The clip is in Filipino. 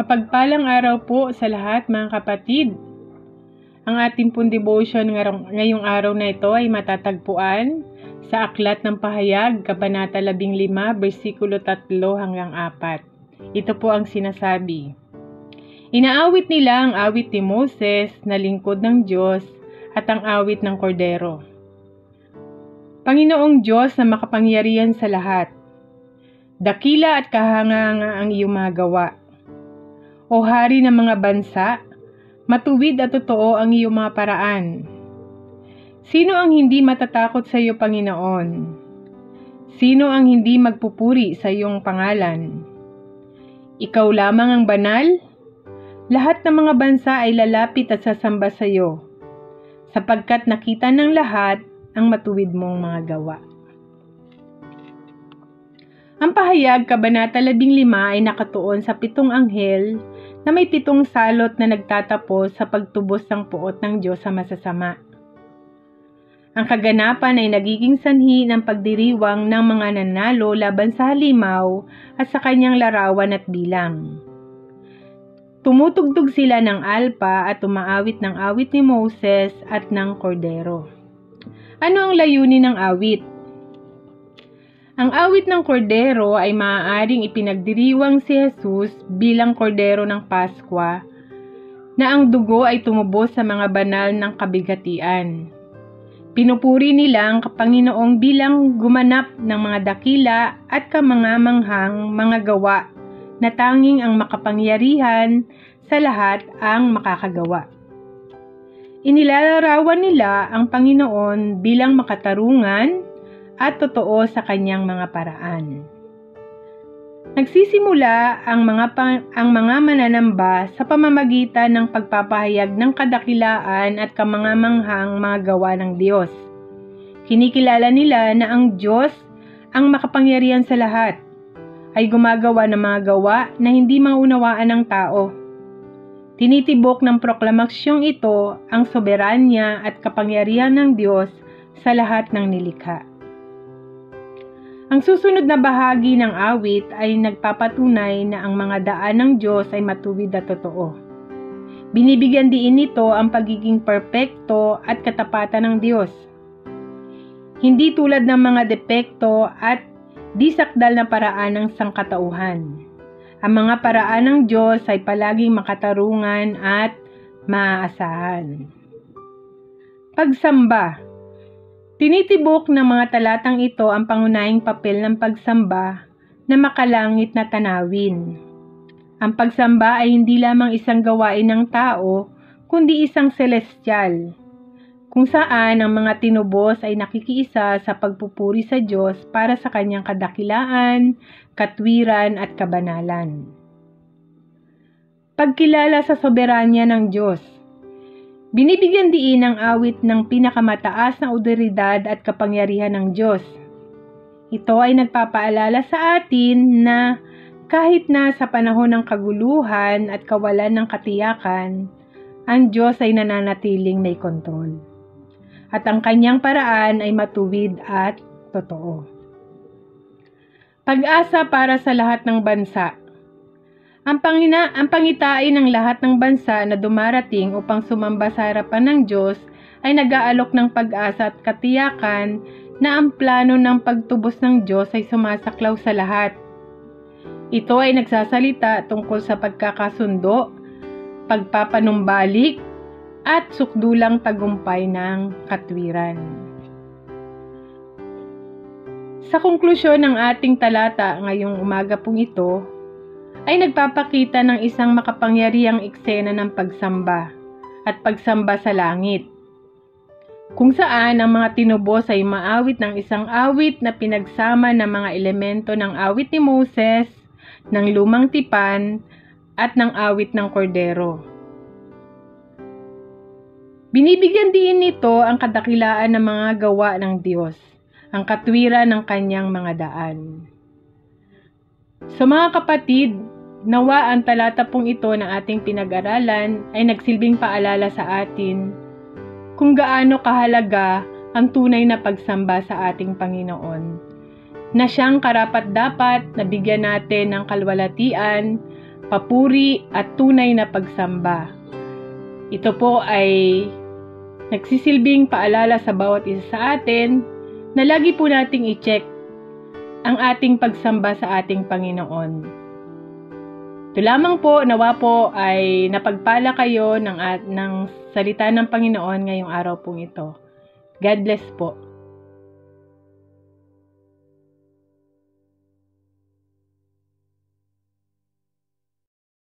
Mapagpalang araw po sa lahat mga kapatid. Ang ating pong devotion ngayong araw na ito ay matatagpuan sa Aklat ng Pahayag, Kabanata 15, versikulo 3 hanggang 4. Ito po ang sinasabi. Inaawit nila ang awit ni Moses na lingkod ng Diyos at ang awit ng Kordero. Panginoong Diyos na makapangyarihan sa lahat, dakila at kahanga-hanga ang iyong mga gawa. O Hari ng mga bansa, matuwid at totoo ang iyong mga paraan. Sino ang hindi matatakot sa iyo, Panginoon? Sino ang hindi magpupuri sa iyong pangalan? Ikaw lamang ang banal? Lahat ng mga bansa ay lalapit at sasamba sa iyo, sapagkat nakita ng lahat ang matuwid mong mga gawa. Ang pahayag, Kabanata 15 ay nakatuon sa 7 anghel na may 7 salot na nagtatapos sa pagtubos ng puot ng Diyos sa masasama. Ang kaganapan ay nagiging sanhi ng pagdiriwang ng mga nanalo laban sa halimaw at sa kanyang larawan at bilang. Tumutugtog sila ng alpa at umaawit ng awit ni Moses at ng Kordero. Ano ang layunin ng awit? Ang awit ng Kordero ay maaaring ipinagdiriwang si Jesus bilang Kordero ng Paskwa na ang dugo ay tumubos sa mga banal ng kabigatian. Pinupuri nila ang Panginoong bilang gumanap ng mga dakila at kamangamanghang mga gawa na tanging ang makapangyarihan sa lahat ang makakagawa. Inilalarawan nila ang Panginoon bilang makatarungan at totoo sa kanyang mga paraan. Nagsisimula ang mga mananamba sa pamamagitan ng pagpapahayag ng kadakilaan at kamangamanghang mga gawa ng Diyos. Kinikilala nila na ang Diyos, ang makapangyarihan sa lahat, ay gumagawa ng mga gawa na hindi maunawaan ng tao. Tinitibok ng proklamaksyong ito ang soberanya at kapangyarihan ng Diyos sa lahat ng nilikha. Ang susunod na bahagi ng awit ay nagpapatunay na ang mga daan ng Diyos ay matuwid at totoo. Binibigyan diin nito ang pagiging perpekto at katapatan ng Diyos. Hindi tulad ng mga depekto at disakdal na paraan ng sangkatauhan. Ang mga paraan ng Diyos ay palaging makatarungan at maaasahan. Pagsamba. Tinitibok ng mga talatang ito ang pangunahing papel ng pagsamba na makalangit na tanawin. Ang pagsamba ay hindi lamang isang gawain ng tao, kundi isang celestial, kung saan ang mga tinubos ay nakikiisa sa pagpupuri sa Diyos para sa kanyang kadakilaan, katwiran at kabanalan. Pagkilala sa soberanya ng Diyos. Binibigyan diin ang awit ng pinakamataas na otoridad at kapangyarihan ng Diyos. Ito ay nagpapaalala sa atin na kahit na sa panahon ng kaguluhan at kawalan ng katiyakan, ang Diyos ay nananatiling may kontrol. At ang kanyang paraan ay matuwid at totoo. Pag-asa para sa lahat ng bansa. Ang pangitain ng lahat ng bansa na dumarating upang sumamba sa harapan ng Diyos ay nag-aalok ng pag-asa at katiyakan na ang plano ng pagtubos ng Diyos ay sumasaklaw sa lahat. Ito ay nagsasalita tungkol sa pagkakasundo, pagpapanumbalik, at sukdulang tagumpay ng katwiran. Sa konklusyon ng ating talata ngayong umaga pong ito, ay nagpapakita ng isang makapangyarihang eksena ng pagsamba at pagsamba sa langit, kung saan ang mga tinubos ay maawit ng isang awit na pinagsama ng mga elemento ng awit ni Moses, ng lumang tipan, at ng awit ng Kordero. Binibigyan din nito ang kadakilaan ng mga gawa ng Diyos, ang katwiran ng kanyang mga daan. So mga kapatid, nawa ang talata pong ito na ating pinag-aralan ay nagsilbing paalala sa atin kung gaano kahalaga ang tunay na pagsamba sa ating Panginoon, na siyang karapat-dapat na bigyan natin ng kalwalatian papuri at tunay na pagsamba. Ito po ay nagsisilbing paalala sa bawat isa sa atin na lagi po nating i-check ang ating pagsamba sa ating Panginoon. Ito lamang po, nawa po ay napagpala kayo ng salita ng Panginoon ngayong araw pong ito. God bless po.